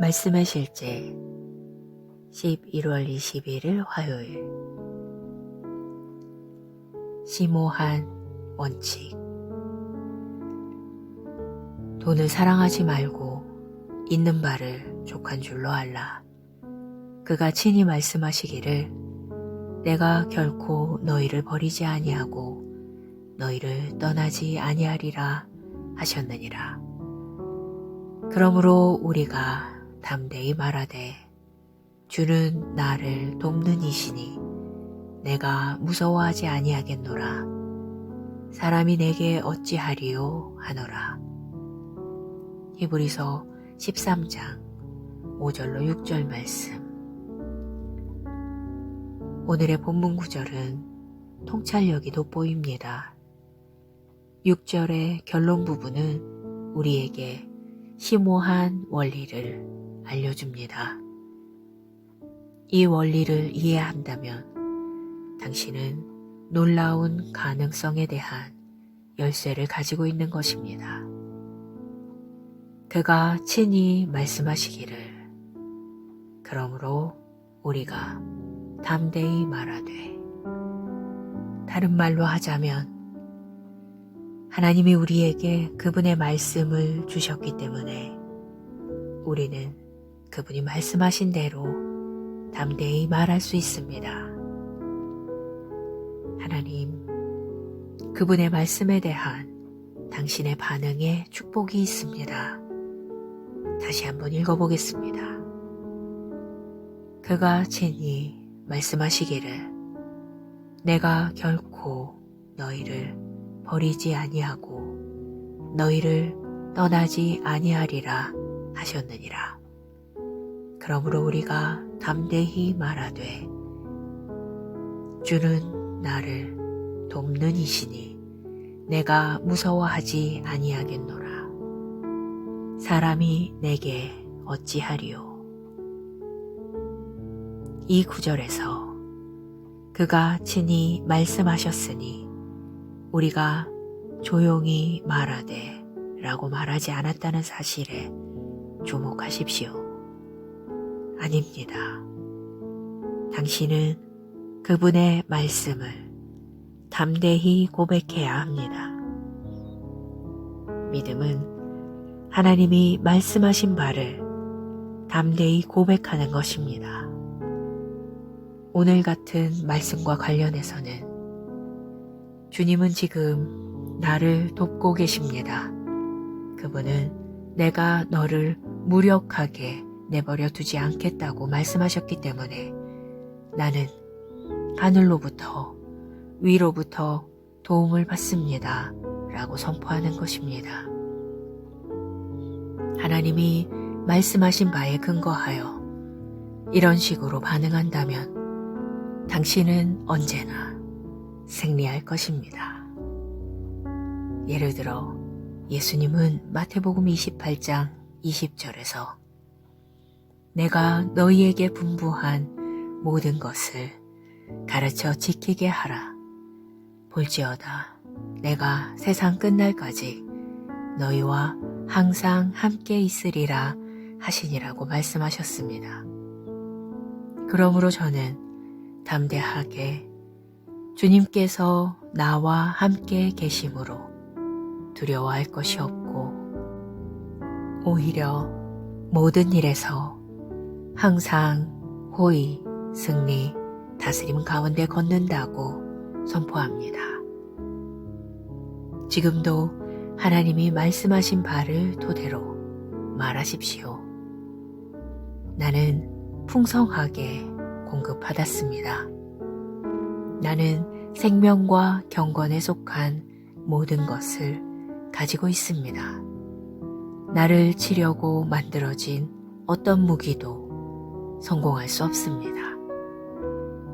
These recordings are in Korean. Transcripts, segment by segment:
말씀의 실제 11월 21일 화요일. 심오한 원칙. 돈을 사랑하지 말고 있는 바를 족한 줄로 알라. 그가 친히 말씀하시기를 내가 결코 너희를 버리지 아니하고 너희를 떠나지 아니하리라 하셨느니라. 그러므로 우리가 담대히 말하되 주는 나를 돕는 이시니 내가 무서워하지 아니하겠노라. 사람이 내게 어찌하리요 하노라. 히브리서 13장 5절로 6절 말씀. 오늘의 본문 구절은 통찰력이 돋보입니다. 6절의 결론 부분은 우리에게 심오한 원리를 알려줍니다. 이 원리를 이해한다면 당신은 놀라운 가능성에 대한 열쇠를 가지고 있는 것입니다. 그가 친히 말씀하시기를 그러므로 우리가 담대히 말하되, 다른 말로 하자면 하나님이 우리에게 그분의 말씀을 주셨기 때문에 우리는 그분이 말씀하신 대로 담대히 말할 수 있습니다. 하나님, 그분의 말씀에 대한 당신의 반응에 축복이 있습니다. 다시 한번 읽어보겠습니다. 그가 친히 말씀하시기를 내가 결코 너희를 버리지 아니하고 너희를 떠나지 아니하리라 하셨느니라. 그러므로 우리가 담대히 말하되 주는 나를 돕는 이시니 내가 무서워하지 아니하겠노라. 사람이 내게 어찌하리요. 이 구절에서 그가 친히 말씀하셨으니 우리가 조용히 말하되 라고 말하지 않았다는 사실에 주목하십시오. 아닙니다. 당신은 그분의 말씀을 담대히 고백해야 합니다. 믿음은 하나님이 말씀하신 바를 담대히 고백하는 것입니다. 오늘 같은 말씀과 관련해서는 주님은 지금 나를 돕고 계십니다. 그분은 내가 너를 무력하게 내버려 두지 않겠다고 말씀하셨기 때문에 나는 하늘로부터 위로부터 도움을 받습니다. 라고 선포하는 것입니다. 하나님이 말씀하신 바에 근거하여 이런 식으로 반응한다면 당신은 언제나 승리할 것입니다. 예를 들어 예수님은 마태복음 28장 20절에서 내가 너희에게 분부한 모든 것을 가르쳐 지키게 하라. 볼지어다 내가 세상 끝날까지 너희와 항상 함께 있으리라 하시니라고 말씀하셨습니다. 그러므로 저는 담대하게 주님께서 나와 함께 계심으로 두려워할 것이 없고 오히려 모든 일에서 항상 호의, 승리, 다스림 가운데 걷는다고 선포합니다. 지금도 하나님이 말씀하신 바를 토대로 말하십시오. 나는 풍성하게 공급받았습니다. 나는 생명과 경건에 속한 모든 것을 가지고 있습니다. 나를 치려고 만들어진 어떤 무기도 성공할 수 없습니다.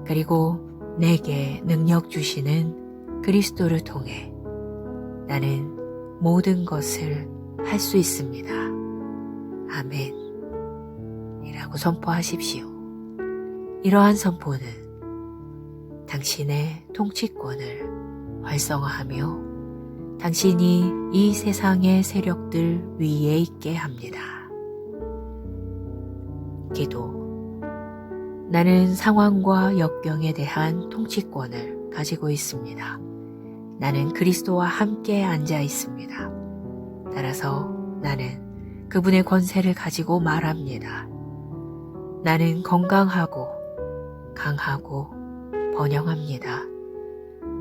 그리고 내게 능력 주시는 그리스도를 통해 나는 모든 것을 할 수 있습니다. 아멘. 이라고 선포하십시오. 이러한 선포는 당신의 통치권을 활성화하며 당신이 이 세상의 세력들 위에 있게 합니다. 기도. 나는 상황과 역경에 대한 통치권을 가지고 있습니다. 나는 그리스도와 함께 앉아 있습니다. 따라서 나는 그분의 권세를 가지고 말합니다. 나는 건강하고 강하고 번영합니다.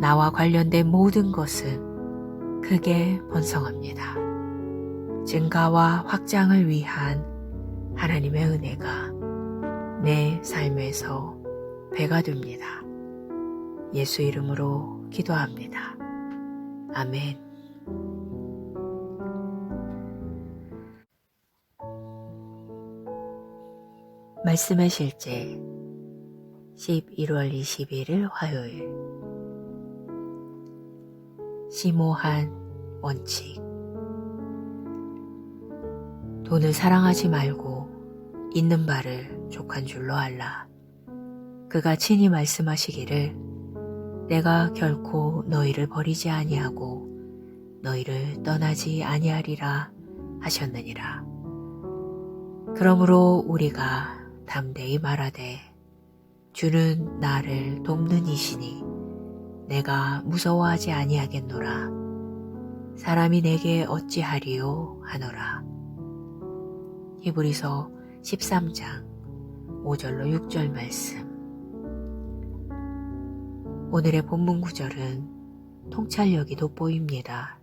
나와 관련된 모든 것은 크게 번성합니다. 증가와 확장을 위한 하나님의 은혜가 내 삶에서 배가 됩니다. 예수 이름으로 기도합니다. 아멘. 말씀의 실제 11월 21일 화요일. 심오한 원칙. 돈을 사랑하지 말고 있는 바를 족한 줄로 알라. 그가 친히 말씀하시기를 내가 결코 너희를 버리지 아니하고 너희를 떠나지 아니하리라 하셨느니라. 그러므로 우리가 담대히 말하되 주는 나를 돕는 이시니 내가 무서워하지 아니하겠노라. 사람이 내게 어찌하리요 하노라. 히브리서 13장 5절로 6절 말씀. 오늘의 본문 구절은 통찰력이 돋보입니다.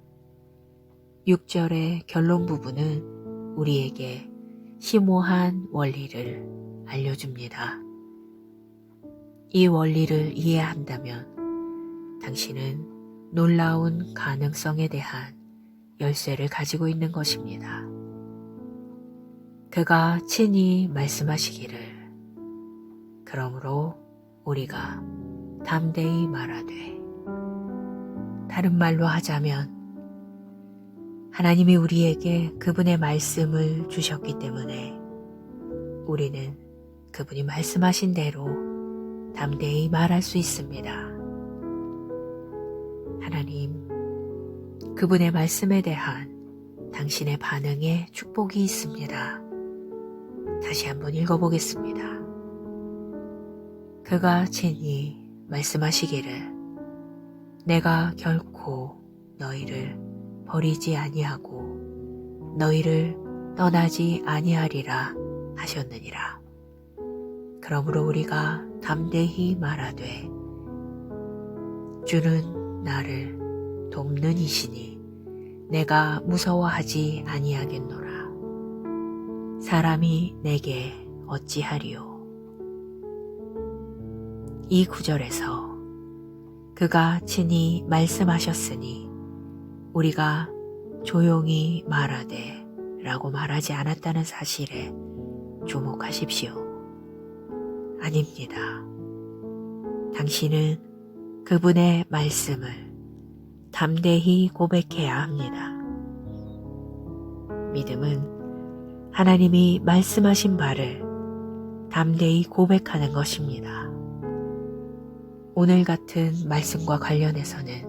6절의 결론 부분은 우리에게 심오한 원리를 알려줍니다. 이 원리를 이해한다면 당신은 놀라운 가능성에 대한 열쇠를 가지고 있는 것입니다. 그가 친히 말씀하시기를 그러므로 우리가 담대히 말하되, 다른 말로 하자면 하나님이 우리에게 그분의 말씀을 주셨기 때문에 우리는 그분이 말씀하신 대로 담대히 말할 수 있습니다. 하나님, 그분의 말씀에 대한 당신의 반응에 축복이 있습니다. 다시 한번 읽어보겠습니다. 그가 친히 말씀하시기를 내가 결코 너희를 버리지 아니하고 너희를 떠나지 아니하리라 하셨느니라. 그러므로 우리가 담대히 말하되 주는 나를 돕는 이시니 내가 무서워하지 아니하겠노라. 사람이 내게 어찌하리요. 이 구절에서 그가 친히 말씀하셨으니 우리가 조용히 말하되 라고 말하지 않았다는 사실에 주목하십시오. 아닙니다. 당신은 그분의 말씀을 담대히 고백해야 합니다. 믿음은 하나님이 말씀하신 바를 담대히 고백하는 것입니다. 오늘 같은 말씀과 관련해서는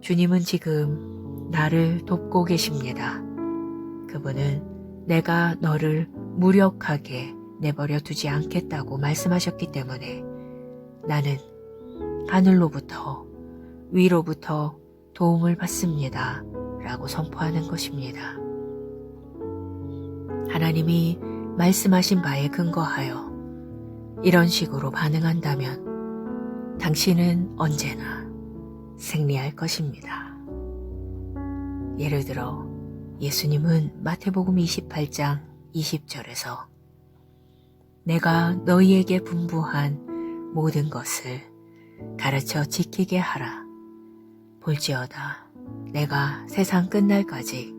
주님은 지금 나를 돕고 계십니다. 그분은 내가 너를 무력하게 내버려 두지 않겠다고 말씀하셨기 때문에 나는 하늘로부터 위로부터 도움을 받습니다. 라고 선포하는 것입니다. 하나님이 말씀하신 바에 근거하여 이런 식으로 반응한다면 당신은 언제나 승리할 것입니다. 예를 들어 예수님은 마태복음 28장 20절에서 내가 너희에게 분부한 모든 것을 가르쳐 지키게 하라. 볼지어다 내가 세상 끝날까지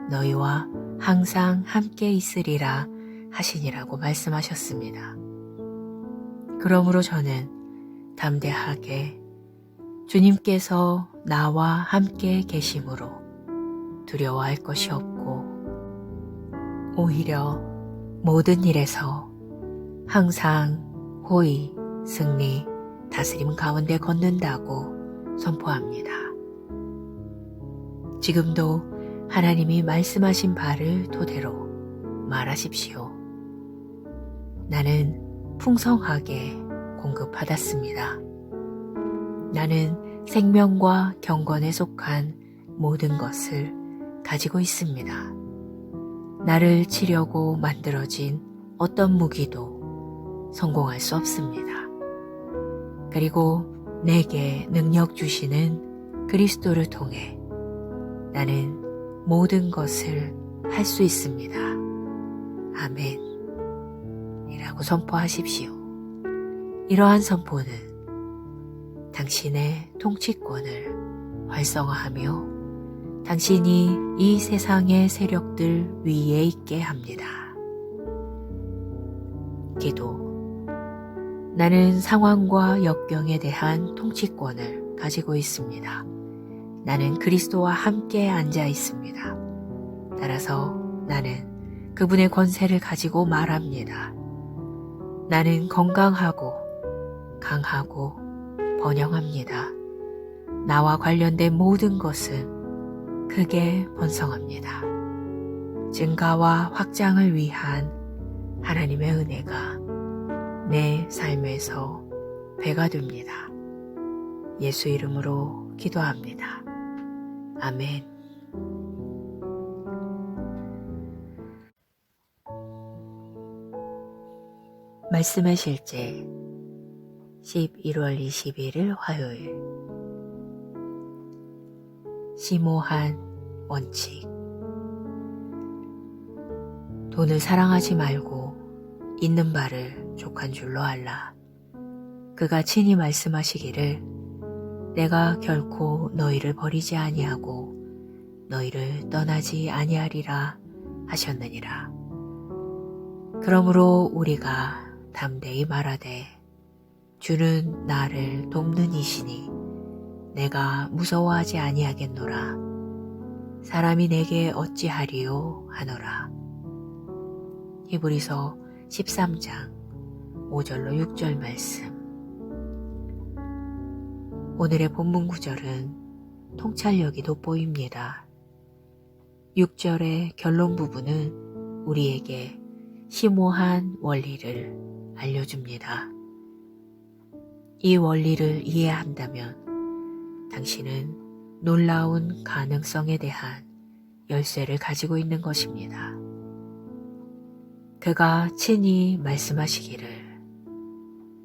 너희와 항상 함께 있으리라 하시니라고 말씀하셨습니다. 그러므로 저는 담대하게 주님께서 나와 함께 계심으로 두려워할 것이 없고 오히려 모든 일에서 항상 호의, 승리, 다스림 가운데 걷는다고 선포합니다. 지금도 하나님이 말씀하신 바를 토대로 말하십시오. 나는 풍성하게 공급받았습니다. 나는 생명과 경건에 속한 모든 것을 가지고 있습니다. 나를 치려고 만들어진 어떤 무기도 성공할 수 없습니다. 그리고 내게 능력 주시는 그리스도를 통해 나는 모든 것을 할 수 있습니다. 아멘. 이라고 선포하십시오. 이러한 선포는 당신의 통치권을 활성화하며 당신이 이 세상의 세력들 위에 있게 합니다. 기도. 나는 상황과 역경에 대한 통치권을 가지고 있습니다. 나는 그리스도와 함께 앉아 있습니다. 따라서 나는 그분의 권세를 가지고 말합니다. 나는 건강하고 강하고 번영합니다. 나와 관련된 모든 것은 크게 번성합니다. 증가와 확장을 위한 하나님의 은혜가 내 삶에서 배가 됩니다. 예수 이름으로 기도합니다. 아멘. 말씀의 실제 11월 21일 화요일. 심오한 원칙. 돈을 사랑하지 말고 있는 바를 족한 줄로 알라. 그가 친히 말씀하시기를 내가 결코 너희를 버리지 아니하고 너희를 떠나지 아니하리라 하셨느니라. 그러므로 우리가 담대히 말하되 주는 나를 돕는 이시니 내가 무서워하지 아니하겠노라. 사람이 내게 어찌하리요 하노라. 히브리서 13장 5절로 6절 말씀. 오늘의 본문 구절은 통찰력이 돋보입니다. 6절의 결론 부분은 우리에게 심오한 원리를 알려줍니다. 이 원리를 이해한다면 당신은 놀라운 가능성에 대한 열쇠를 가지고 있는 것입니다. 그가 친히 말씀하시기를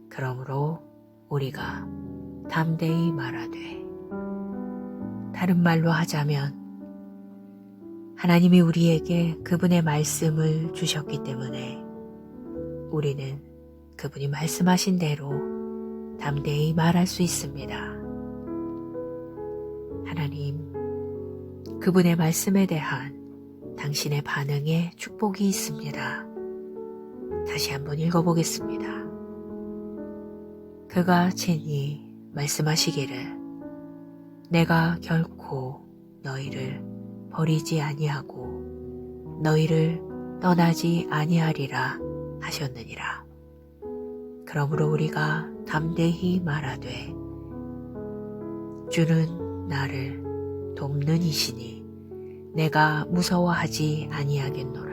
그러므로 우리가 담대히 말하되, 다른 말로 하자면 하나님이 우리에게 그분의 말씀을 주셨기 때문에 우리는 그분이 말씀하신 대로 담대히 말할 수 있습니다. 하나님, 그분의 말씀에 대한 당신의 반응에 축복이 있습니다. 다시 한번 읽어보겠습니다. 그가 친히 말씀하시기를 내가 결코 너희를 버리지 아니하고 너희를 떠나지 아니하리라 하셨느니라. 그러므로 우리가 담대히 말하되 주는 나를 돕는 이시니 내가 무서워하지 아니하겠노라.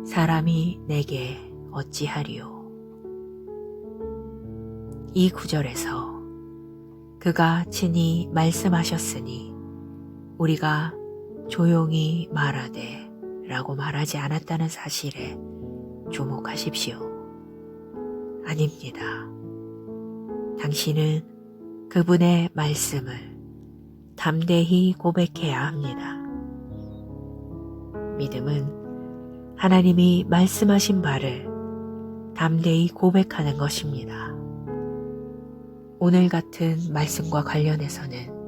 사람이 내게 어찌하리요. 이 구절에서 그가 친히 말씀하셨으니 우리가 조용히 말하되 라고 말하지 않았다는 사실에 주목하십시오. 아닙니다. 당신은 그분의 말씀을 담대히 고백해야 합니다. 믿음은 하나님이 말씀하신 바를 담대히 고백하는 것입니다. 오늘 같은 말씀과 관련해서는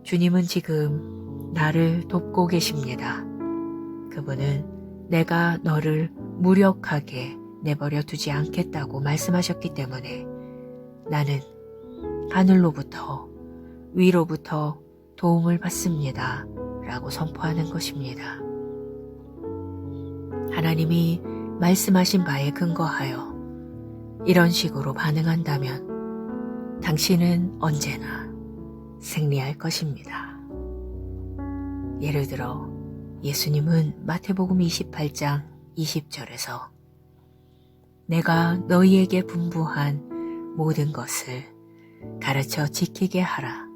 주님은 지금 나를 돕고 계십니다. 그분은 내가 너를 무력하게 내버려 두지 않겠다고 말씀하셨기 때문에 나는 하늘로부터 위로부터 도움을 받습니다. 라고 선포하는 것입니다. 하나님이 말씀하신 바에 근거하여 이런 식으로 반응한다면 당신은 언제나 승리할 것입니다. 예를 들어 예수님은 마태복음 28장 20절에서 내가 너희에게 분부한 모든 것을 가르쳐 지키게 하라.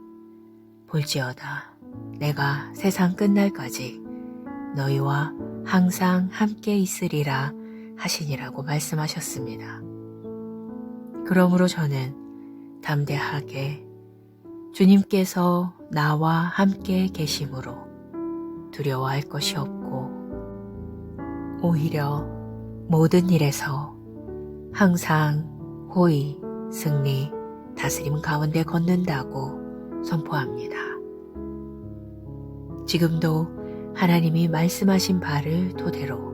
볼지어다 내가 세상 끝날까지 너희와 항상 함께 있으리라 하시니라고 말씀하셨습니다. 그러므로 저는 담대하게 주님께서 나와 함께 계심으로 두려워할 것이 없고 오히려 모든 일에서 항상 호의, 승리, 다스림 가운데 걷는다고 선포합니다. 지금도 하나님이 말씀하신 바를 토대로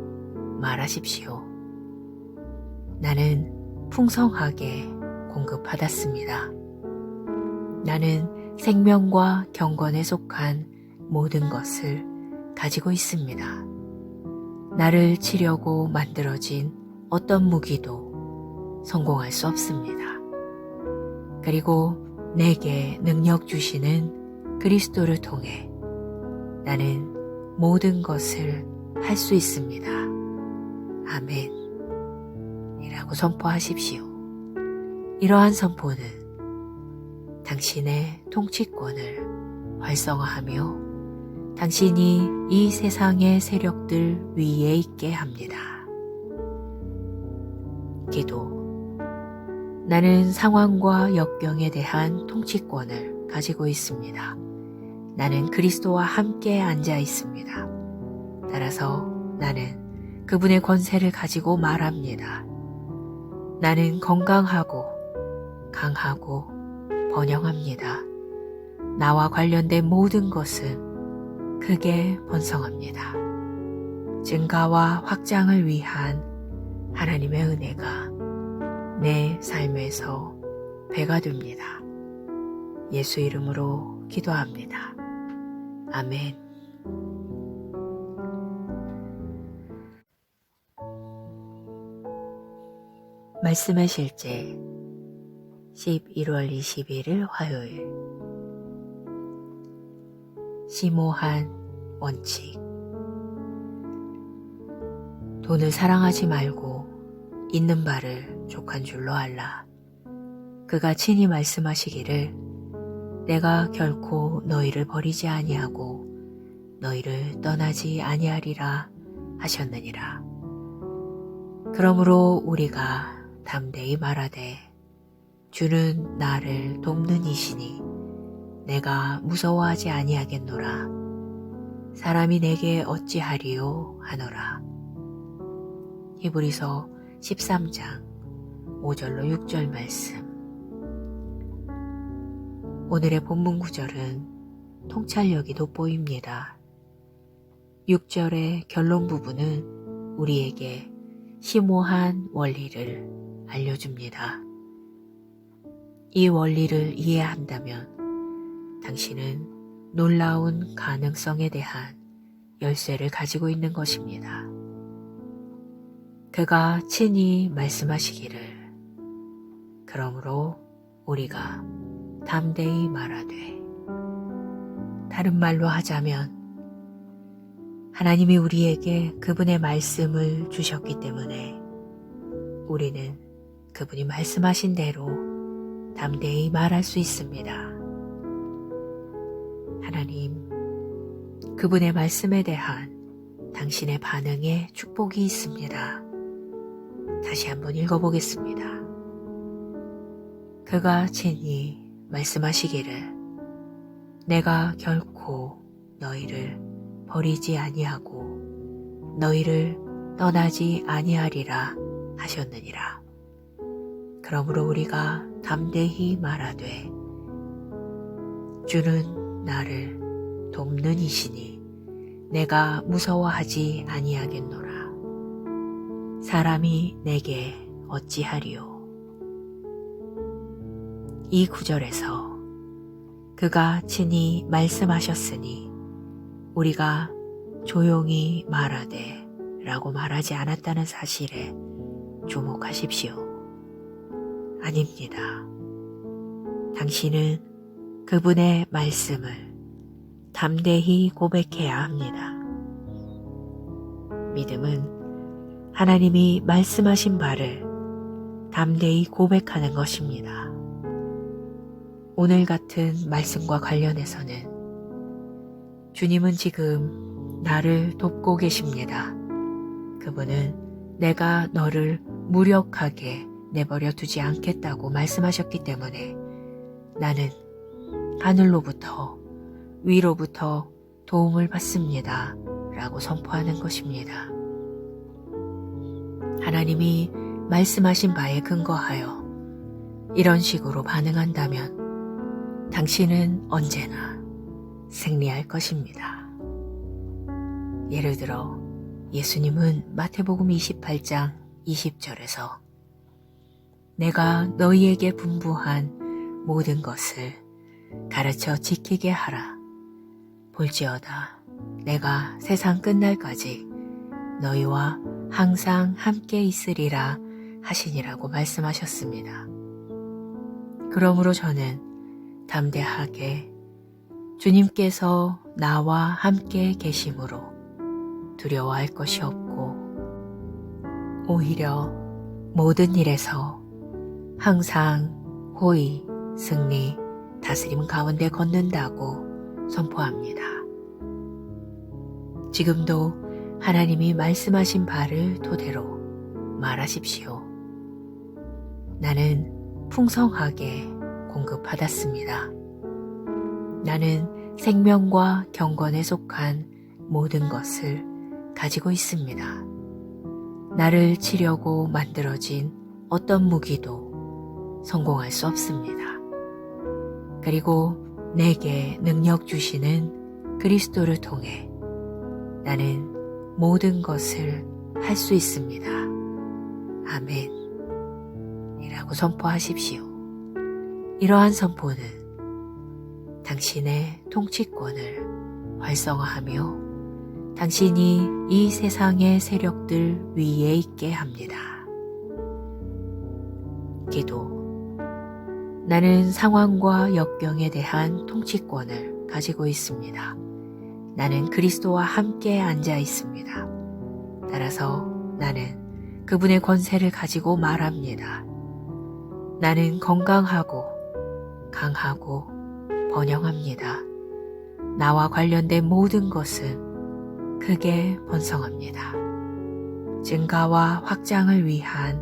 말하십시오. 나는 풍성하게 공급받았습니다. 나는 생명과 경건에 속한 모든 것을 가지고 있습니다. 나를 치려고 만들어진 어떤 무기도 성공할 수 없습니다. 그리고 내게 능력 주시는 그리스도를 통해 나는 모든 것을 할 수 있습니다. 아멘. 이라고 선포하십시오. 이러한 선포는 당신의 통치권을 활성화하며 당신이 이 세상의 세력들 위에 있게 합니다. 기도. 나는 상황과 역경에 대한 통치권을 가지고 있습니다. 나는 그리스도와 함께 앉아 있습니다. 따라서 나는 그분의 권세를 가지고 말합니다. 나는 건강하고 강하고 번영합니다. 나와 관련된 모든 것은 크게 번성합니다. 증가와 확장을 위한 하나님의 은혜가 내 삶에서 배가 됩니다. 예수 이름으로 기도합니다. 아멘. 말씀의 실제 11월 21일 화요일 심오한 원칙. 돈을 사랑하지 말고 있는 바를 족한 줄로 알라. 그가 친히 말씀하시기를 내가 결코 너희를 버리지 아니하고 너희를 떠나지 아니하리라 하셨느니라. 그러므로 우리가 담대히 말하되 주는 나를 돕는 이시니 내가 무서워하지 아니하겠노라. 사람이 내게 어찌하리요 하노라. 히브리서 13장 5절로 6절 말씀. 오늘의 본문 구절은 통찰력이 돋보입니다. 6절의 결론 부분은 우리에게 심오한 원리를 알려줍니다. 이 원리를 이해한다면 당신은 놀라운 가능성에 대한 열쇠를 가지고 있는 것입니다. 그가 친히 말씀하시기를 그러므로 우리가 담대히 말하되, 다른 말로 하자면 하나님이 우리에게 그분의 말씀을 주셨기 때문에 우리는 그분이 말씀하신 대로 담대히 말할 수 있습니다. 하나님, 그분의 말씀에 대한 당신의 반응에 축복이 있습니다. 다시 한번 읽어보겠습니다. 그가 친히 말씀하시기를 내가 결코 너희를 버리지 아니하고 너희를 떠나지 아니하리라 하셨느니라. 그러므로 우리가 담대히 말하되 주는 나를 돕는 이시니 내가 무서워하지 아니하겠노라. 사람이 내게 어찌하리요. 이 구절에서 그가 친히 말씀하셨으니 우리가 조용히 말하되 라고 말하지 않았다는 사실에 주목하십시오. 아닙니다. 당신은 그분의 말씀을 담대히 고백해야 합니다. 믿음은 하나님이 말씀하신 바를 담대히 고백하는 것입니다. 오늘 같은 말씀과 관련해서는 주님은 지금 나를 돕고 계십니다. 그분은 내가 너를 무력하게 내버려 두지 않겠다고 말씀하셨기 때문에 나는 하늘로부터 위로부터 도움을 받습니다. 라고 선포하는 것입니다. 하나님이 말씀하신 바에 근거하여 이런 식으로 반응한다면 당신은 언제나 승리할 것입니다. 예를 들어 예수님은 마태복음 28장 20절에서 내가 너희에게 분부한 모든 것을 가르쳐 지키게 하라. 볼지어다 내가 세상 끝날까지 너희와 항상 함께 있으리라 하시니라고 말씀하셨습니다. 그러므로 저는 담대하게 주님께서 나와 함께 계심으로 두려워할 것이 없고 오히려 모든 일에서 항상 호의, 승리, 다스림 가운데 걷는다고 선포합니다. 지금도 하나님이 말씀하신 바를 토대로 말하십시오. 나는 풍성하게 공급받았습니다. 나는 생명과 경건에 속한 모든 것을 가지고 있습니다. 나를 치려고 만들어진 어떤 무기도 성공할 수 없습니다. 그리고 내게 능력 주시는 그리스도를 통해 나는 모든 것을 할 수 있습니다. 아멘. 이라고 선포하십시오. 이러한 선포는 당신의 통치권을 활성화하며 당신이 이 세상의 세력들 위에 있게 합니다. 기도. 나는 상황과 역경에 대한 통치권을 가지고 있습니다. 나는 그리스도와 함께 앉아 있습니다. 따라서 나는 그분의 권세를 가지고 말합니다. 나는 건강하고 강하고 번영합니다. 나와 관련된 모든 것은 크게 번성합니다. 증가와 확장을 위한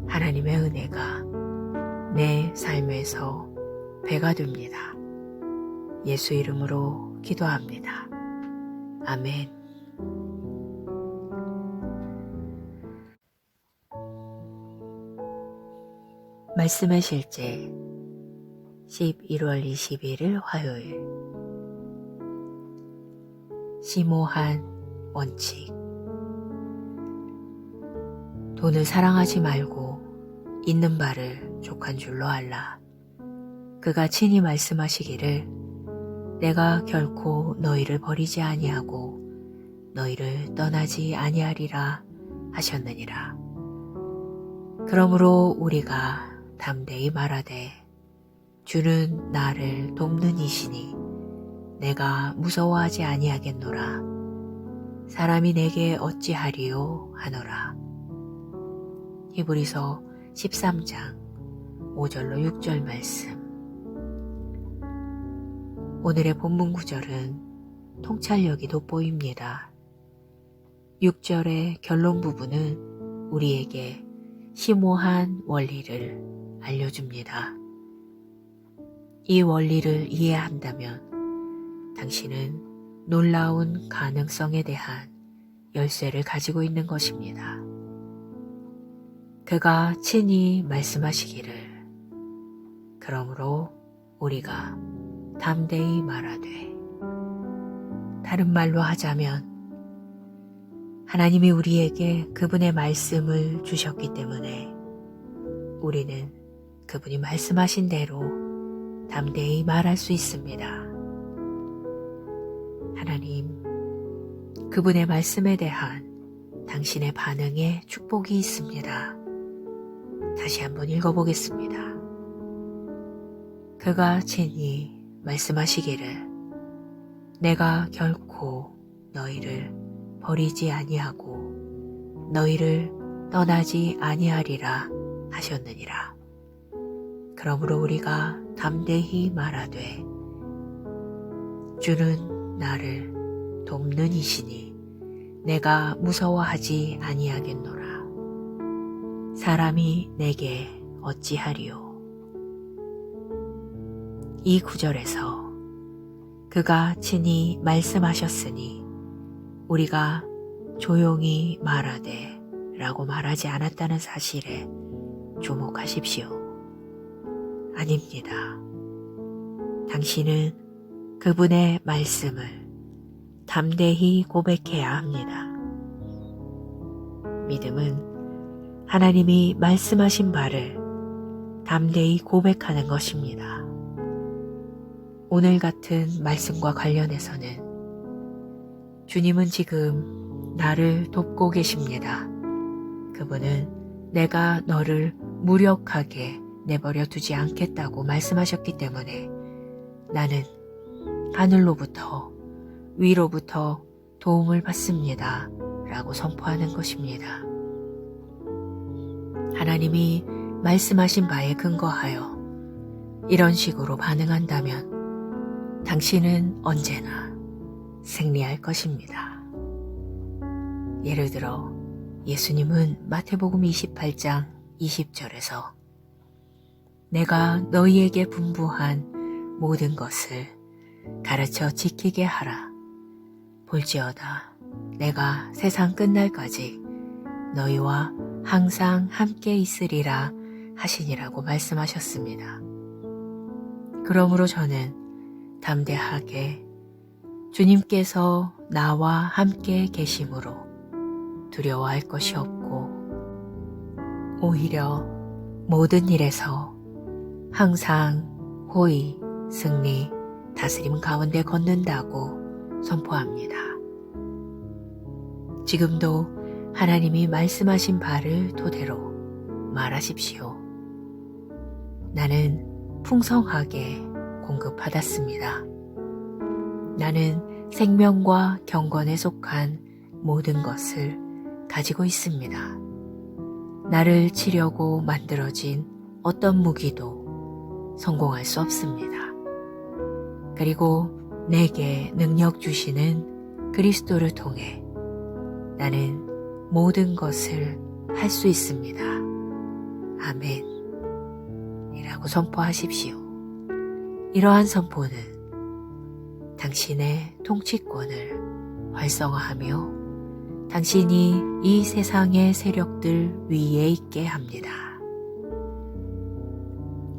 하나님의 은혜가 내 삶에서 배가 됩니다. 예수 이름으로 기도합니다. 아멘. 말씀의 실제 11월 21일 화요일 심오한 원칙. 돈을 사랑하지 말고 있는 바를 족한 줄로 알라. 그가 친히 말씀하시기를 내가 결코 너희를 버리지 아니하고 너희를 떠나지 아니하리라 하셨느니라. 그러므로 우리가 담대히 말하되 주는 나를 돕는 이시니 내가 무서워하지 아니하겠노라. 사람이 내게 어찌하리요 하노라. 히브리서 13장 5절로 6절 말씀. 오늘의 본문 구절은 통찰력이 돋보입니다. 6절의 결론 부분은 우리에게 심오한 원리를 알려줍니다. 이 원리를 이해한다면 당신은 놀라운 가능성에 대한 열쇠를 가지고 있는 것입니다. 그가 친히 말씀하시기를 그러므로 우리가 담대히 말하되, 다른 말로 하자면 하나님이 우리에게 그분의 말씀을 주셨기 때문에 우리는 그분이 말씀하신 대로 담대히 말할 수 있습니다. 하나님, 그분의 말씀에 대한 당신의 반응에 축복이 있습니다. 다시 한번 읽어보겠습니다. 그가 친히 말씀하시기를 내가 결코 너희를 버리지 아니하고 너희를 떠나지 아니하리라 하셨느니라. 그러므로 우리가 담대히 말하되 주는 나를 돕는 이시니 내가 무서워하지 아니하겠노라. 사람이 내게 어찌하리요. 이 구절에서 그가 친히 말씀하셨으니 우리가 조용히 말하되 라고 말하지 않았다는 사실에 주목하십시오. 아닙니다. 당신은 그분의 말씀을 담대히 고백해야 합니다. 믿음은 하나님이 말씀하신 바를 담대히 고백하는 것입니다. 오늘 같은 말씀과 관련해서는 주님은 지금 나를 돕고 계십니다. 그분은 내가 너를 무력하게 내버려 두지 않겠다고 말씀하셨기 때문에 나는 하늘로부터 위로부터 도움을 받습니다. 라고 선포하는 것입니다. 하나님이 말씀하신 바에 근거하여 이런 식으로 반응한다면 당신은 언제나 승리할 것입니다. 예를 들어 예수님은 마태복음 28장 20절에서 내가 너희에게 분부한 모든 것을 가르쳐 지키게 하라. 볼지어다 내가 세상 끝날까지 너희와 항상 함께 있으리라 하시니라고 말씀하셨습니다. 그러므로 저는 담대하게 주님께서 나와 함께 계심으로 두려워할 것이 없고 오히려 모든 일에서 항상 호의, 승리, 다스림 가운데 걷는다고 선포합니다. 지금도 하나님이 말씀하신 바를 토대로 말하십시오. 나는 풍성하게 공급받았습니다. 나는 생명과 경건에 속한 모든 것을 가지고 있습니다. 나를 치려고 만들어진 어떤 무기도 성공할 수 없습니다. 그리고 내게 능력 주시는 그리스도를 통해 나는 모든 것을 할 수 있습니다. 아멘. 이라고 선포하십시오. 이러한 선포는 당신의 통치권을 활성화하며 당신이 이 세상의 세력들 위에 있게 합니다.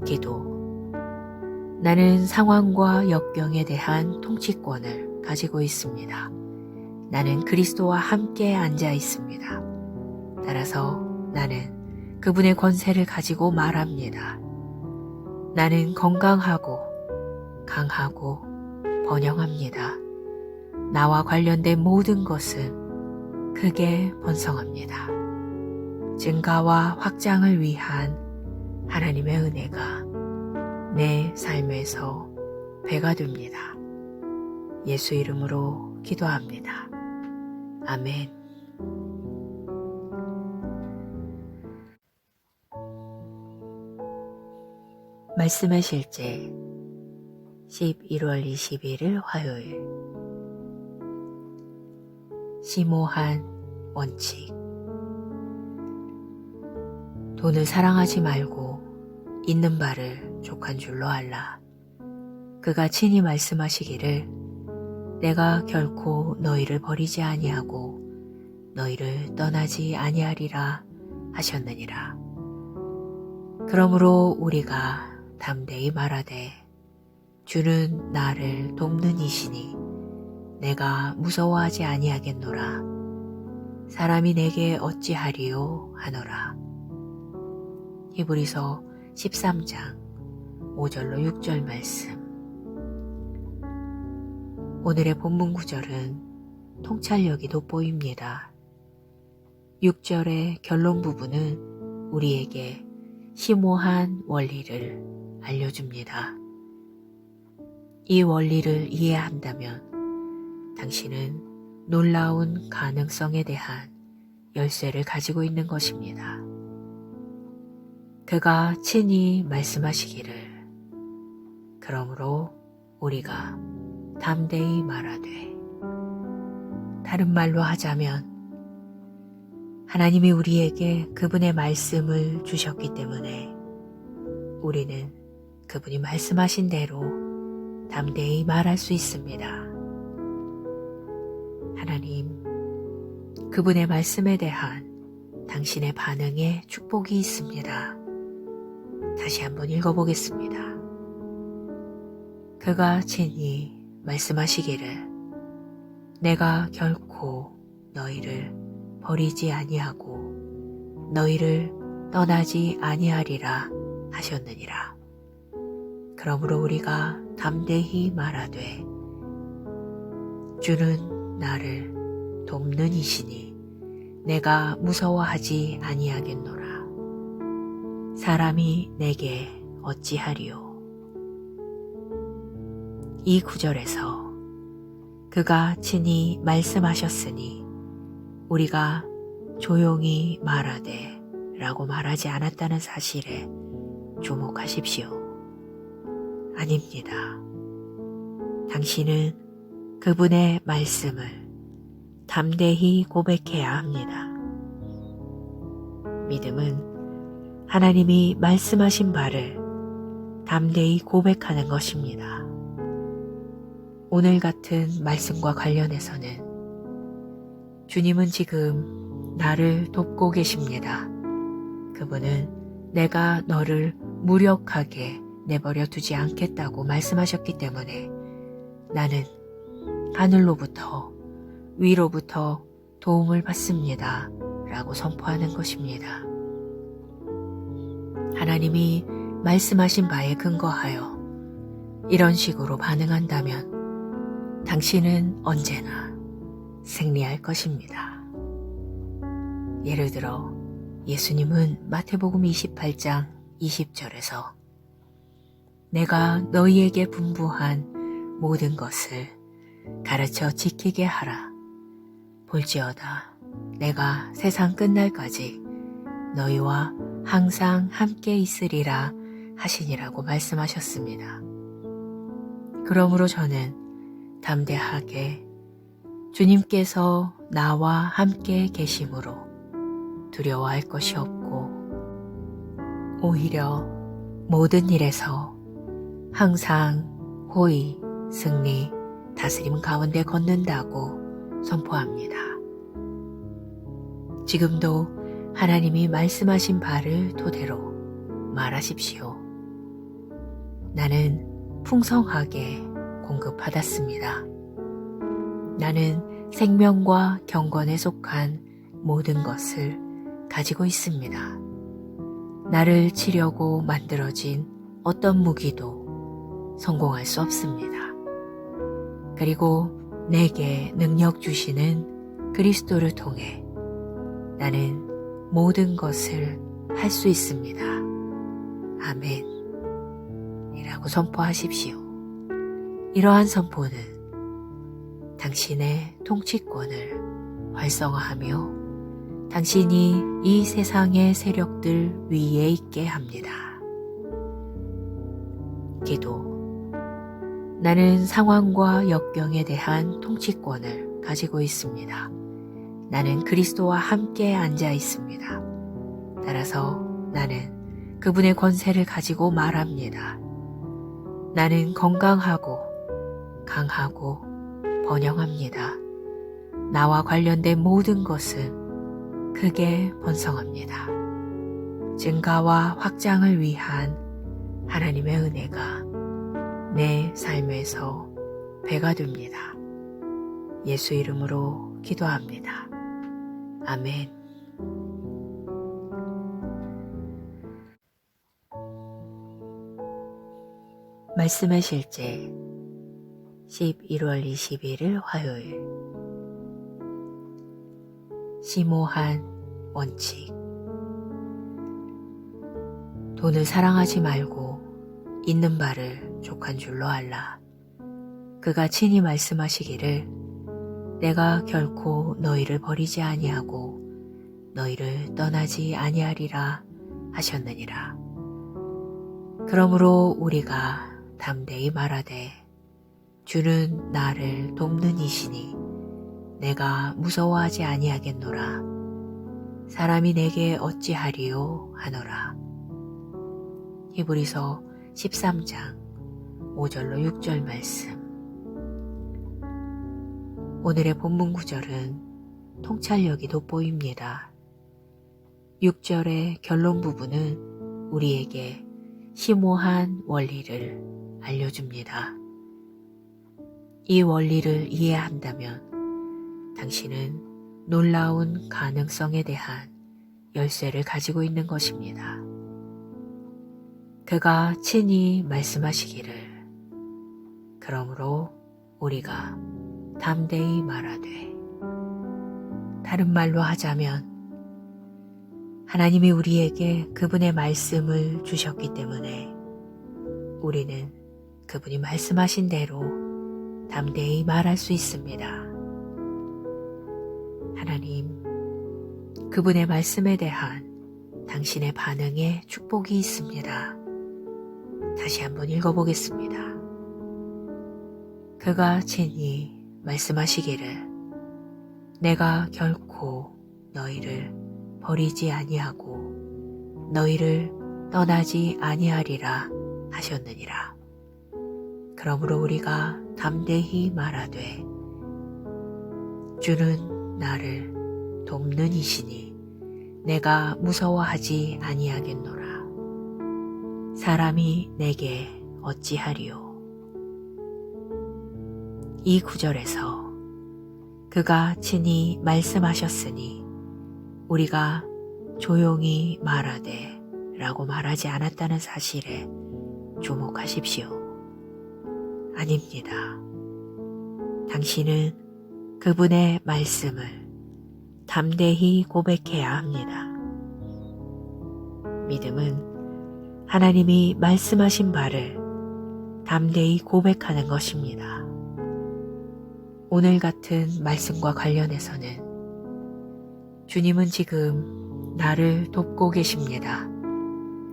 기도. 나는 상황과 역경에 대한 통치권을 가지고 있습니다. 나는 그리스도와 함께 앉아 있습니다. 따라서 나는 그분의 권세를 가지고 말합니다. 나는 건강하고 강하고 번영합니다. 나와 관련된 모든 것은 크게 번성합니다. 증가와 확장을 위한 하나님의 은혜가 내 삶에서 배가 됩니다. 예수 이름으로 기도합니다. 아멘. 말씀의 실제 11월 21일 화요일 심오한 원칙. 돈을 사랑하지 말고 있는 바를 족한 줄로 알라. 그가 친히 말씀하시기를 내가 결코 너희를 버리지 아니하고 너희를 떠나지 아니하리라 하셨느니라. 그러므로 우리가 담대히 말하되 주는 나를 돕는 이시니 내가 무서워하지 아니하겠노라. 사람이 내게 어찌하리요 하노라. 히브리서 13장 5절로 6절 말씀. 오늘의 본문 구절은 통찰력이 돋보입니다. 6절의 결론 부분은 우리에게 심오한 원리를 알려줍니다. 이 원리를 이해한다면 당신은 놀라운 가능성에 대한 열쇠를 가지고 있는 것입니다. 그가 친히 말씀하시기를 그러므로 우리가 담대히 말하되 다른 말로 하자면 하나님이 우리에게 그분의 말씀을 주셨기 때문에 우리는 그분이 말씀하신 대로 담대히 말할 수 있습니다. 하나님, 그분의 말씀에 대한 당신의 반응에 축복이 있습니다. 다시 한번 읽어보겠습니다. 그가 친히 말씀하시기를 내가 결코 너희를 버리지 아니하고 너희를 떠나지 아니하리라 하셨느니라. 그러므로 우리가 담대히 말하되 주는 나를 돕는 이시니 내가 무서워하지 아니하겠노라. 사람이 내게 어찌하리요. 이 구절에서 그가 친히 말씀하셨으니 우리가 조용히 말하되 라고 말하지 않았다는 사실에 주목하십시오. 아닙니다. 당신은 그분의 말씀을 담대히 고백해야 합니다. 믿음은 하나님이 말씀하신 바를 담대히 고백하는 것입니다. 오늘 같은 말씀과 관련해서는 주님은 지금 나를 돕고 계십니다. 그분은 내가 너를 무력하게 내버려 두지 않겠다고 말씀하셨기 때문에 나는 하늘로부터 위로부터 도움을 받습니다. 라고 선포하는 것입니다. 하나님이 말씀하신 바에 근거하여 이런 식으로 반응한다면 당신은 언제나 승리할 것입니다. 예를 들어 예수님은 마태복음 28장 20절에서 내가 너희에게 분부한 모든 것을 가르쳐 지키게 하라. 볼지어다 내가 세상 끝날까지 너희와 항상 함께 있으리라 하시니라고 말씀하셨습니다. 그러므로 저는 담대하게 주님께서 나와 함께 계심으로 두려워할 것이 없고 오히려 모든 일에서 항상 호의, 승리, 다스림 가운데 걷는다고 선포합니다. 지금도 하나님이 말씀하신 바를 토대로 말하십시오. 나는 풍성하게 공급받았습니다. 나는 생명과 경건에 속한 모든 것을 가지고 있습니다. 나를 치려고 만들어진 어떤 무기도 성공할 수 없습니다. 그리고 내게 능력 주시는 그리스도를 통해 나는 모든 것을 할 수 있습니다. 아멘. 이라고 선포하십시오. 이러한 선포는 당신의 통치권을 활성화하며 당신이 이 세상의 세력들 위에 있게 합니다. 기도. 나는 상황과 역경에 대한 통치권을 가지고 있습니다. 나는 그리스도와 함께 앉아 있습니다. 따라서 나는 그분의 권세를 가지고 말합니다. 나는 건강하고 강하고 번영합니다. 나와 관련된 모든 것은 크게 번성합니다. 증가와 확장을 위한 하나님의 은혜가 내 삶에서 배가 됩니다. 예수 이름으로 기도합니다. 아멘. 말씀의 실제 11월 21일 화요일 심오한 원칙. 돈을 사랑하지 말고 있는 바를 족한 줄로 알라. 그가 친히 말씀하시기를 내가 결코 너희를 버리지 아니하고 너희를 떠나지 아니하리라 하셨느니라. 그러므로 우리가 담대히 말하되 주는 나를 돕는 이시니 내가 무서워하지 아니하겠노라. 사람이 내게 어찌하리요 하노라. 히브리서 13장 5절로 6절 말씀. 오늘의 본문 구절은 통찰력이 돋보입니다. 6절의 결론 부분은 우리에게 심오한 원리를 알려줍니다. 이 원리를 이해한다면 당신은 놀라운 가능성에 대한 열쇠를 가지고 있는 것입니다. 그가 친히 말씀하시기를 그러므로 우리가 담대히 말하되, 다른 말로 하자면 하나님이 우리에게 그분의 말씀을 주셨기 때문에 우리는 그분이 말씀하신 대로 담대히 말할 수 있습니다. 하나님, 그분의 말씀에 대한 당신의 반응에 축복이 있습니다. 다시 한번 읽어보겠습니다. 그가 친히 말씀하시기를 내가 결코 너희를 버리지 아니하고 너희를 떠나지 아니하리라 하셨느니라. 그러므로 우리가 담대히 말하되 주는 나를 돕는 이시니 내가 무서워하지 아니하겠노라. 사람이 내게 어찌하리요. 이 구절에서 그가 친히 말씀하셨으니 우리가 조용히 말하되 라고 말하지 않았다는 사실에 주목하십시오. 아닙니다. 당신은 그분의 말씀을 담대히 고백해야 합니다. 믿음은 하나님이 말씀하신 바를 담대히 고백하는 것입니다. 오늘 같은 말씀과 관련해서는 주님은 지금 나를 돕고 계십니다.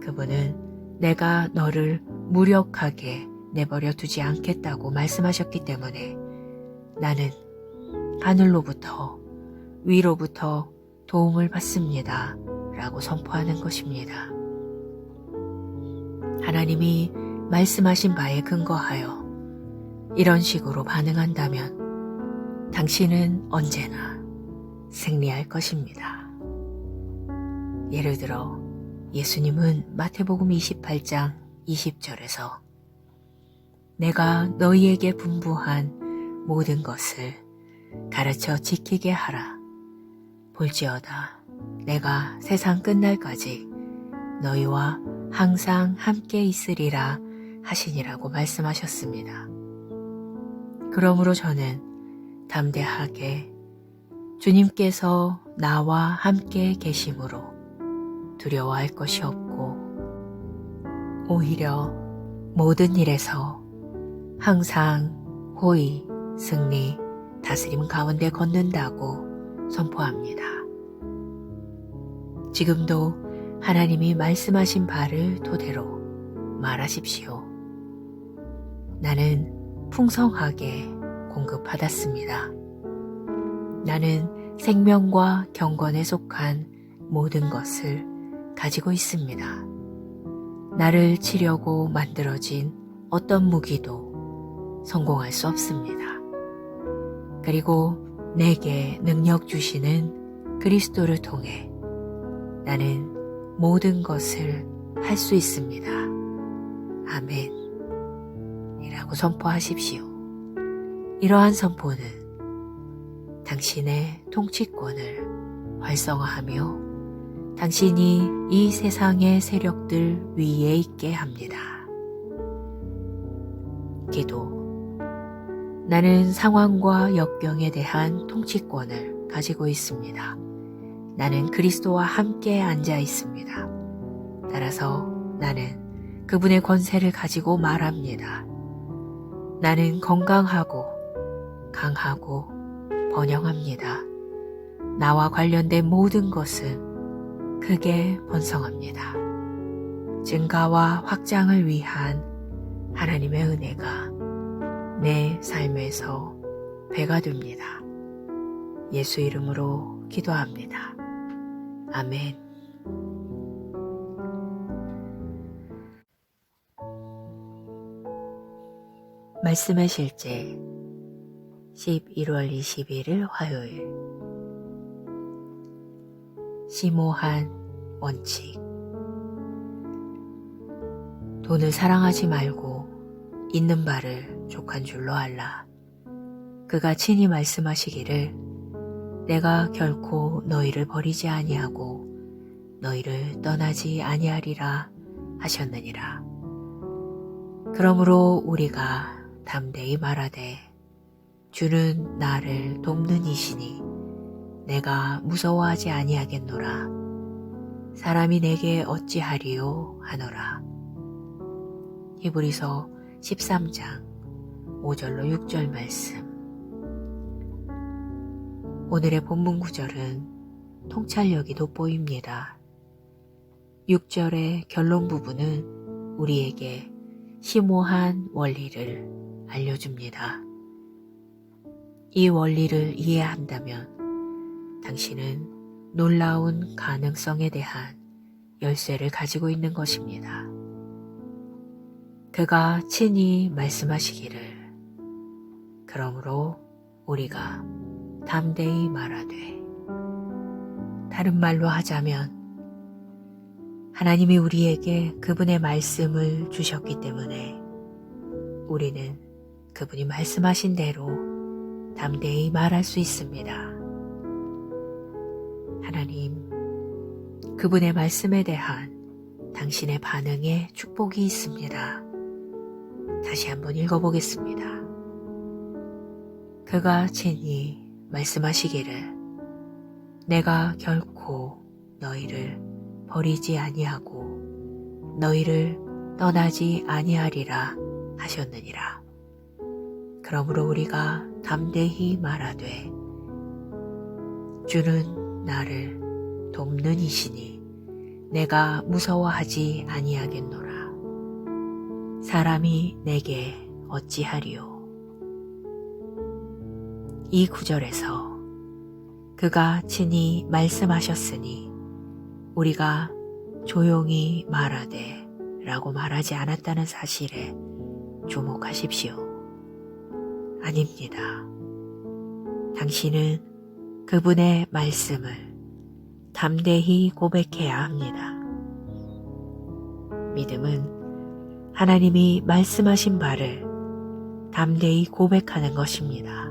그분은 내가 너를 무력하게 내버려 두지 않겠다고 말씀하셨기 때문에 나는 하늘로부터 위로부터 도움을 받습니다. 라고 선포하는 것입니다. 하나님이 말씀하신 바에 근거하여 이런 식으로 반응한다면 당신은 언제나 승리할 것입니다. 예를 들어 예수님은 마태복음 28장 20절에서 내가 너희에게 분부한 모든 것을 가르쳐 지키게 하라. 볼지어다 내가 세상 끝날까지 너희와 항상 함께 있으리라 하시니라고 말씀하셨습니다. 그러므로 저는 담대하게 주님께서 나와 함께 계심으로 두려워할 것이 없고 오히려 모든 일에서 항상 호의, 승리, 다스림 가운데 걷는다고 선포합니다. 지금도 하나님이 말씀하신 바를 토대로 말하십시오. 나는 풍성하게 공급받았습니다. 나는 생명과 경건에 속한 모든 것을 가지고 있습니다. 나를 치려고 만들어진 어떤 무기도 성공할 수 없습니다. 그리고 내게 능력 주시는 그리스도를 통해 나는 모든 것을 할 수 있습니다. 아멘. 이라고 선포하십시오. 이러한 선포는 당신의 통치권을 활성화하며 당신이 이 세상의 세력들 위에 있게 합니다. 기도. 나는 상황과 역경에 대한 통치권을 가지고 있습니다. 나는 그리스도와 함께 앉아 있습니다. 따라서 나는 그분의 권세를 가지고 말합니다. 나는 건강하고 강하고 번영합니다. 나와 관련된 모든 것은 크게 번성합니다. 증가와 확장을 위한 하나님의 은혜가 내 삶에서 배가 됩니다. 예수 이름으로 기도합니다. 아멘. 말씀의 실제 11월 21일 화요일. 심오한 원칙. 돈을 사랑하지 말고 있는 바를 족한 줄로 알라. 그가 친히 말씀하시기를 내가 결코 너희를 버리지 아니하고 너희를 떠나지 아니하리라 하셨느니라. 그러므로 우리가 담대히 말하되 주는 나를 돕는 이시니 내가 무서워하지 아니하겠노라. 사람이 내게 어찌하리요 하노라. 히브리서 13장 5절로 6절 말씀. 오늘의 본문 구절은 통찰력이 돋보입니다. 6절의 결론 부분은 우리에게 심오한 원리를 알려줍니다. 이 원리를 이해한다면 당신은 놀라운 가능성에 대한 열쇠를 가지고 있는 것입니다. 그가 친히 말씀하시기를 그러므로 우리가 담대히 말하되, 다른 말로 하자면 하나님이 우리에게 그분의 말씀을 주셨기 때문에 우리는 그분이 말씀하신 대로 담대히 말할 수 있습니다. 하나님, 그분의 말씀에 대한 당신의 반응에 축복이 있습니다. 다시 한번 읽어보겠습니다. 그가 친히 말씀하시기를 내가 결코 너희를 버리지 아니하고 너희를 떠나지 아니하리라 하셨느니라. 그러므로 우리가 담대히 말하되 주는 나를 돕는 이시니 내가 무서워하지 아니하겠노라. 사람이 내게 어찌하리요. 이 구절에서 그가 친히 말씀하셨으니 우리가 조용히 말하되 라고 말하지 않았다는 사실에 주목하십시오. 아닙니다. 당신은 그분의 말씀을 담대히 고백해야 합니다. 믿음은 하나님이 말씀하신 바를 담대히 고백하는 것입니다.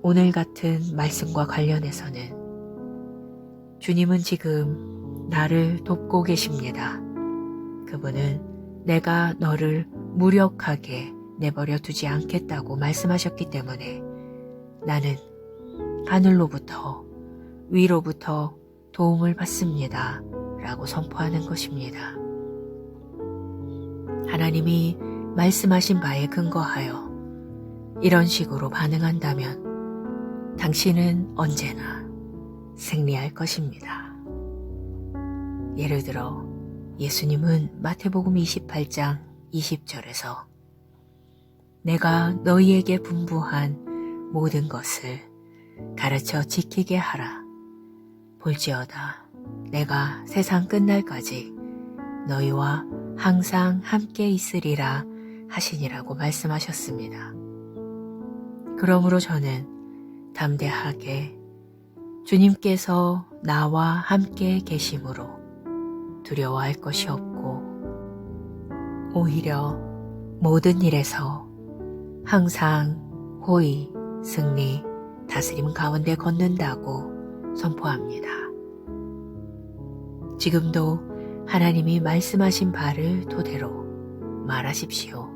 오늘 같은 말씀과 관련해서는 주님은 지금 나를 돕고 계십니다. 그분은 내가 너를 무력하게 내버려 두지 않겠다고 말씀하셨기 때문에 나는 하늘로부터 위로부터 도움을 받습니다. 라고 선포하는 것입니다. 하나님이 말씀하신 바에 근거하여 이런 식으로 반응한다면 당신은 언제나 승리할 것입니다. 예를 들어 예수님은 마태복음 28장 20절에서 내가 너희에게 분부한 모든 것을 가르쳐 지키게 하라. 볼지어다 내가 세상 끝날까지 너희와 항상 함께 있으리라 하시니라고 말씀하셨습니다. 그러므로 저는 담대하게 주님께서 나와 함께 계심으로 두려워할 것이 없고 오히려 모든 일에서 항상 호의, 승리, 다스림 가운데 걷는다고 선포합니다. 지금도 하나님이 말씀하신 바를 토대로 말하십시오.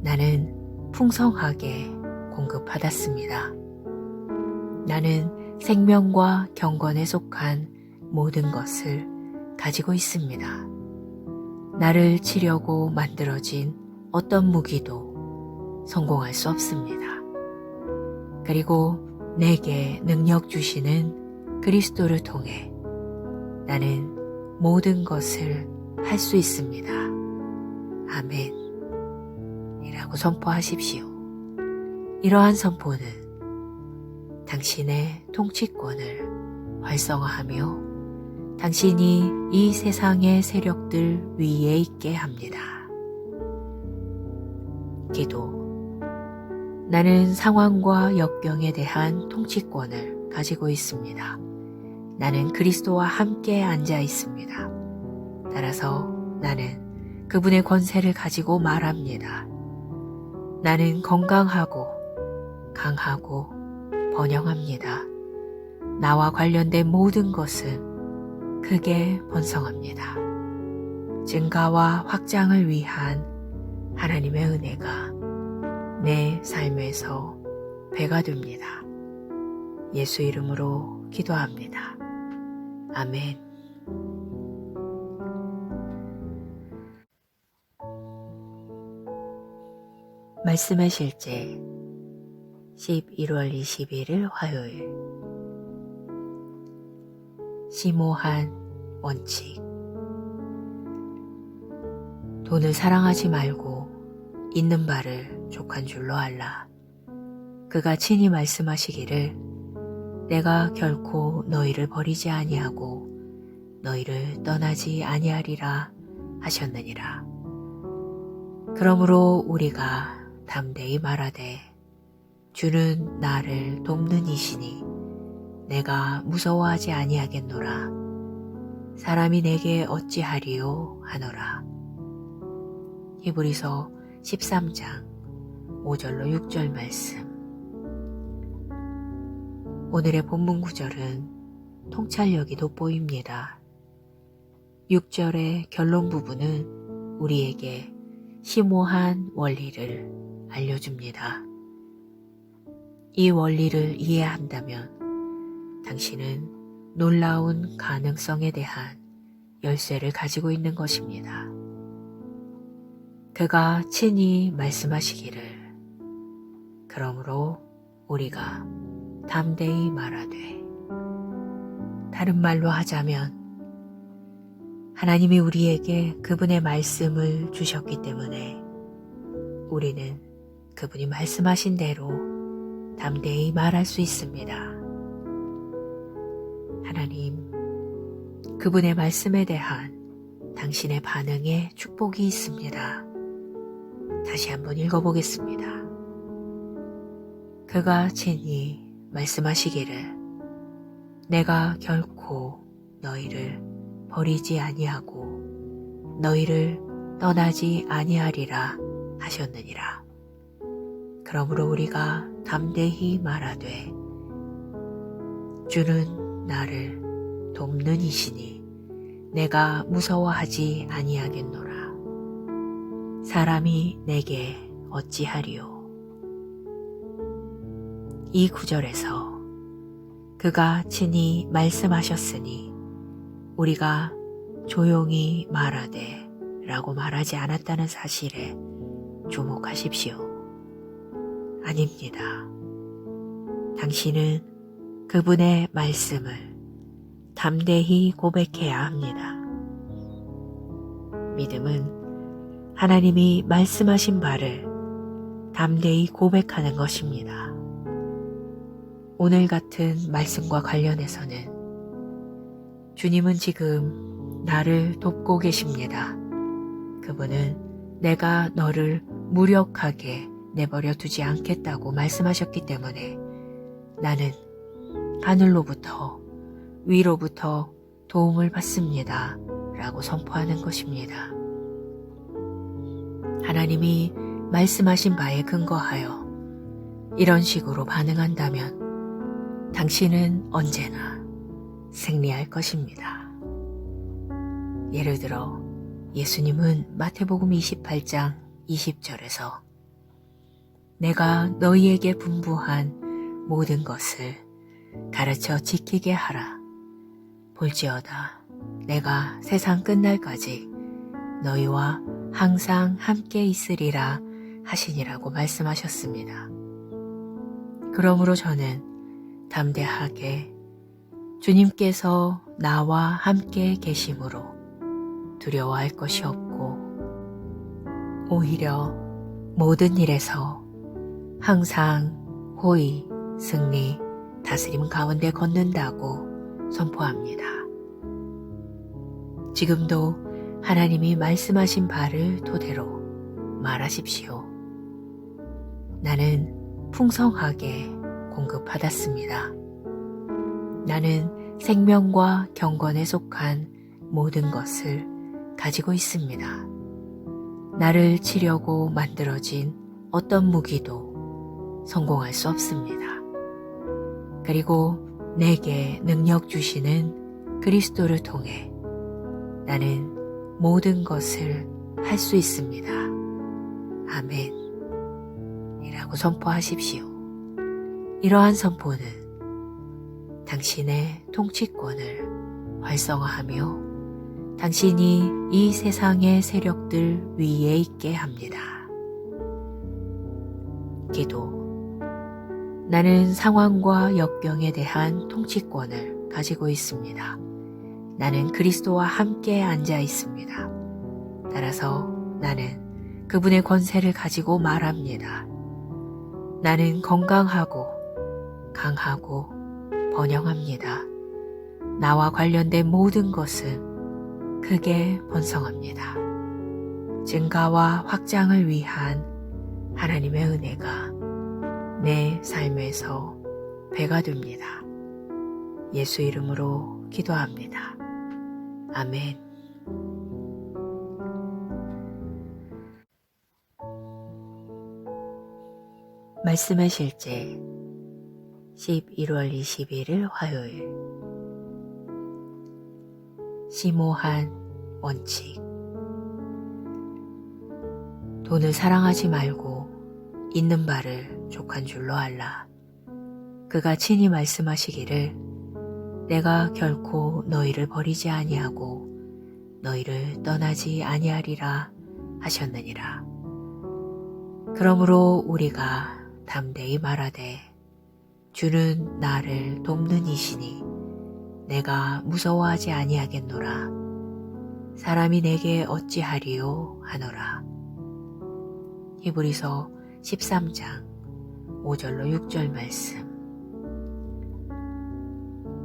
나는 풍성하게 공급받았습니다. 나는 생명과 경건에 속한 모든 것을 가지고 있습니다. 나를 치려고 만들어진 어떤 무기도 성공할 수 없습니다. 그리고 내게 능력 주시는 그리스도를 통해 나는 모든 것을 할 수 있습니다. 아멘. 이라고 선포하십시오. 이러한 선포는 당신의 통치권을 활성화하며 당신이 이 세상의 세력들 위에 있게 합니다. 기도. 나는 상황과 역경에 대한 통치권을 가지고 있습니다. 나는 그리스도와 함께 앉아 있습니다. 따라서 나는 그분의 권세를 가지고 말합니다. 나는 건강하고 강하고 번영합니다. 나와 관련된 모든 것은 크게 번성합니다. 증가와 확장을 위한 하나님의 은혜가 내 삶에서 배가 됩니다. 예수 이름으로 기도합니다. 아멘. 말씀의 실제 11월 21일 화요일. 심오한 원칙. 돈을 사랑하지 말고 있는 바를 족한 줄로 알라. 그가 친히 말씀하시기를 내가 결코 너희를 버리지 아니하고 너희를 떠나지 아니하리라 하셨느니라. 그러므로 우리가 담대히 말하되 주는 나를 돕는 이시니 내가 무서워하지 아니하겠노라. 사람이 내게 어찌하리요 하노라. 히브리서 13장 5절로 6절 말씀. 오늘의 본문 구절은 통찰력이 돋보입니다. 6절의 결론 부분은 우리에게 심오한 원리를 알려줍니다. 이 원리를 이해한다면 당신은 놀라운 가능성에 대한 열쇠를 가지고 있는 것입니다. 그가 친히 말씀하시기를 그러므로 우리가 담대히 말하되, 다른 말로 하자면 하나님이 우리에게 그분의 말씀을 주셨기 때문에 우리는 그분이 말씀하신 대로 담대히 말할 수 있습니다. 하나님, 그분의 말씀에 대한 당신의 반응에 축복이 있습니다. 다시 한번 읽어보겠습니다. 그가 친히 말씀하시기를 내가 결코 너희를 버리지 아니하고 너희를 떠나지 아니하리라 하셨느니라. 그러므로 우리가 담대히 말하되 주는 나를 돕는 이시니 내가 무서워하지 아니하겠노라. 사람이 내게 어찌하리요. 이 구절에서 그가 친히 말씀하셨으니 우리가 조용히 말하되 라고 말하지 않았다는 사실에 주목하십시오. 아닙니다. 당신은 그분의 말씀을 담대히 고백해야 합니다. 믿음은 하나님이 말씀하신 바를 담대히 고백하는 것입니다. 오늘 같은 말씀과 관련해서는 주님은 지금 나를 돕고 계십니다. 그분은 내가 너를 무력하게 내버려 두지 않겠다고 말씀하셨기 때문에 나는 하늘로부터 위로부터 도움을 받습니다. 라고 선포하는 것입니다. 하나님이 말씀하신 바에 근거하여 이런 식으로 반응한다면 당신은 언제나 승리할 것입니다. 예를 들어 예수님은 마태복음 28장 20절에서 내가 너희에게 분부한 모든 것을 가르쳐 지키게 하라. 볼지어다 내가 세상 끝날까지 너희와 항상 함께 있으리라 하시니라고 말씀하셨습니다. 그러므로 저는 담대하게 주님께서 나와 함께 계심으로 두려워할 것이 없고 오히려 모든 일에서 항상 호의, 승리, 다스림 가운데 걷는다고 선포합니다. 지금도 하나님이 말씀하신 바를 토대로 말하십시오. 나는 풍성하게 공급받았습니다. 나는 생명과 경건에 속한 모든 것을 가지고 있습니다. 나를 치려고 만들어진 어떤 무기도 성공할 수 없습니다. 그리고 내게 능력 주시는 그리스도를 통해 나는 모든 것을 할 수 있습니다. 아멘. 이라고 선포하십시오. 이러한 선포는 당신의 통치권을 활성화하며 당신이 이 세상의 세력들 위에 있게 합니다. 기도. 나는 상황과 역경에 대한 통치권을 가지고 있습니다. 나는 그리스도와 함께 앉아 있습니다. 따라서 나는 그분의 권세를 가지고 말합니다. 나는 건강하고 강하고 번영합니다. 나와 관련된 모든 것은 크게 번성합니다. 증가와 확장을 위한 하나님의 은혜가 내 삶에서 배가 됩니다. 예수 이름으로 기도합니다. 아멘. 말씀의 실제 11월 21일 화요일 심오한 원칙. 돈을 사랑하지 말고 있는 바를 족한 줄로 알라. 그가 친히 말씀하시기를 내가 결코 너희를 버리지 아니하고 너희를 떠나지 아니하리라 하셨느니라. 그러므로 우리가 담대히 말하되 주는 나를 돕는 이시니 내가 무서워하지 아니하겠노라. 사람이 내게 어찌하리요 하노라. 히브리서 13장 5절로 6절 말씀.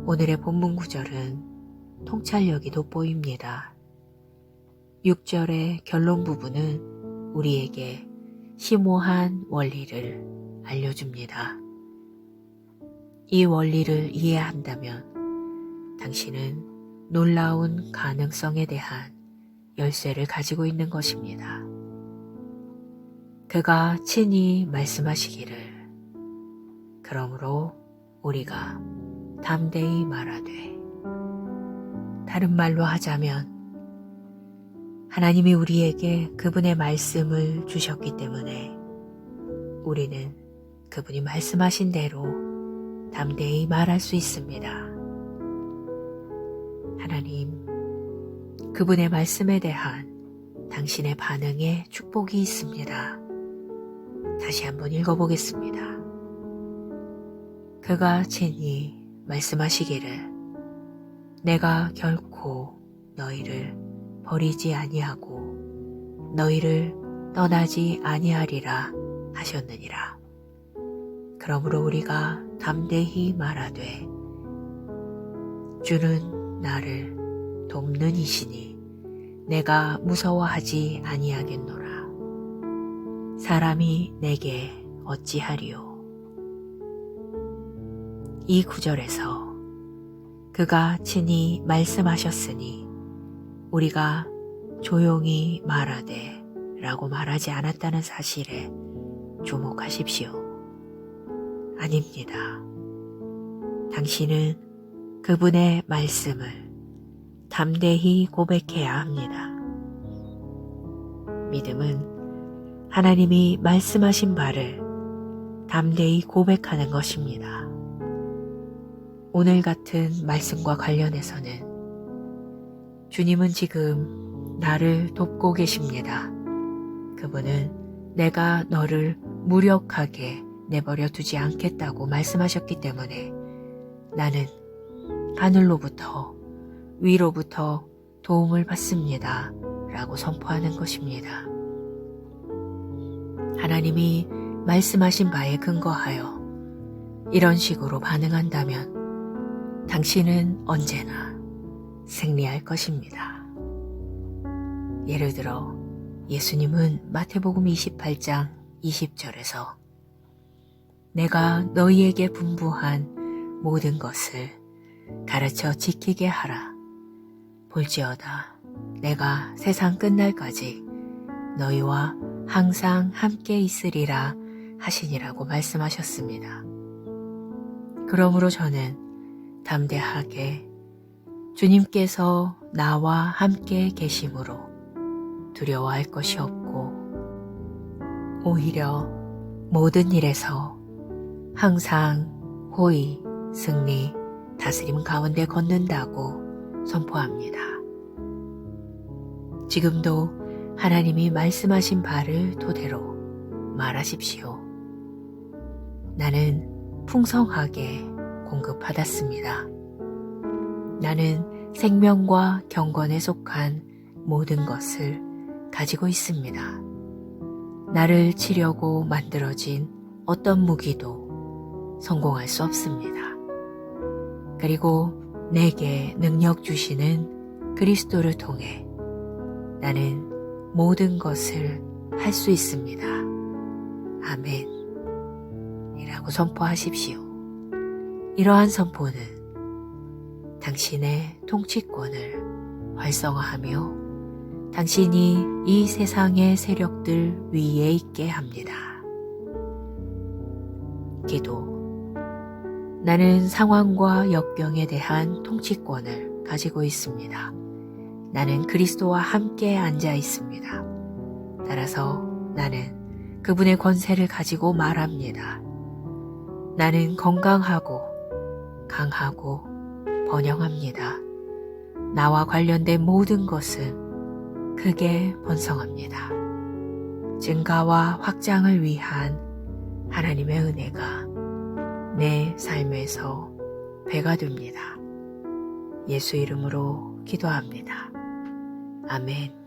오늘의 본문 구절은 통찰력이 돋보입니다. 6절의 결론 부분은 우리에게 심오한 원리를 알려줍니다. 이 원리를 이해한다면 당신은 놀라운 가능성에 대한 열쇠를 가지고 있는 것입니다. 그가 친히 말씀하시기를 그러므로 우리가 담대히 말하되, 다른 말로 하자면 하나님이 우리에게 그분의 말씀을 주셨기 때문에 우리는 그분이 말씀하신 대로 담대히 말할 수 있습니다. 하나님, 그분의 말씀에 대한 당신의 반응에 축복이 있습니다. 다시 한번 읽어보겠습니다. 그가 친히 말씀하시기를 내가 결코 너희를 버리지 아니하고 너희를 떠나지 아니하리라 하셨느니라. 그러므로 우리가 담대히 말하되 주는 나를 돕는 이시니 내가 무서워하지 아니하겠노라. 사람이 내게 어찌하리요. 이 구절에서 그가 친히 말씀하셨으니 우리가 조용히 말하되 라고 말하지 않았다는 사실에 주목하십시오. 아닙니다. 당신은 그분의 말씀을 담대히 고백해야 합니다. 믿음은 하나님이 말씀하신 바를 담대히 고백하는 것입니다. 오늘 같은 말씀과 관련해서는 주님은 지금 나를 돕고 계십니다. 그분은 내가 너를 무력하게 내버려 두지 않겠다고 말씀하셨기 때문에 나는 하늘로부터, 위로부터 도움을 받습니다. 라고 선포하는 것입니다. 하나님이 말씀하신 바에 근거하여 이런 식으로 반응한다면 당신은 언제나 승리할 것입니다. 예를 들어 예수님은 마태복음 28장 20절에서 내가 너희에게 분부한 모든 것을 가르쳐 지키게 하라. 볼지어다 내가 세상 끝날까지 너희와 항상 함께 있으리라 하시니라고 말씀하셨습니다. 그러므로 저는 담대하게 주님께서 나와 함께 계심으로 두려워할 것이 없고 오히려 모든 일에서 항상 호의, 승리, 다스림 가운데 걷는다고 선포합니다. 지금도 하나님이 말씀하신 바를 토대로 말하십시오. 나는 풍성하게 공급받았습니다. 나는 생명과 경건에 속한 모든 것을 가지고 있습니다. 나를 치려고 만들어진 어떤 무기도 성공할 수 없습니다. 그리고 내게 능력 주시는 그리스도를 통해 나는 모든 것을 할 수 있습니다. 아멘. 이라고 선포하십시오. 이러한 선포는 당신의 통치권을 활성화하며 당신이 이 세상의 세력들 위에 있게 합니다. 기도. 나는 상황과 역경에 대한 통치권을 가지고 있습니다. 나는 그리스도와 함께 앉아 있습니다. 따라서 나는 그분의 권세를 가지고 말합니다. 나는 건강하고 강하고 번영합니다. 나와 관련된 모든 것은 크게 번성합니다. 증가와 확장을 위한 하나님의 은혜가 내 삶에서 배가 됩니다. 예수 이름으로 기도합니다. 아멘.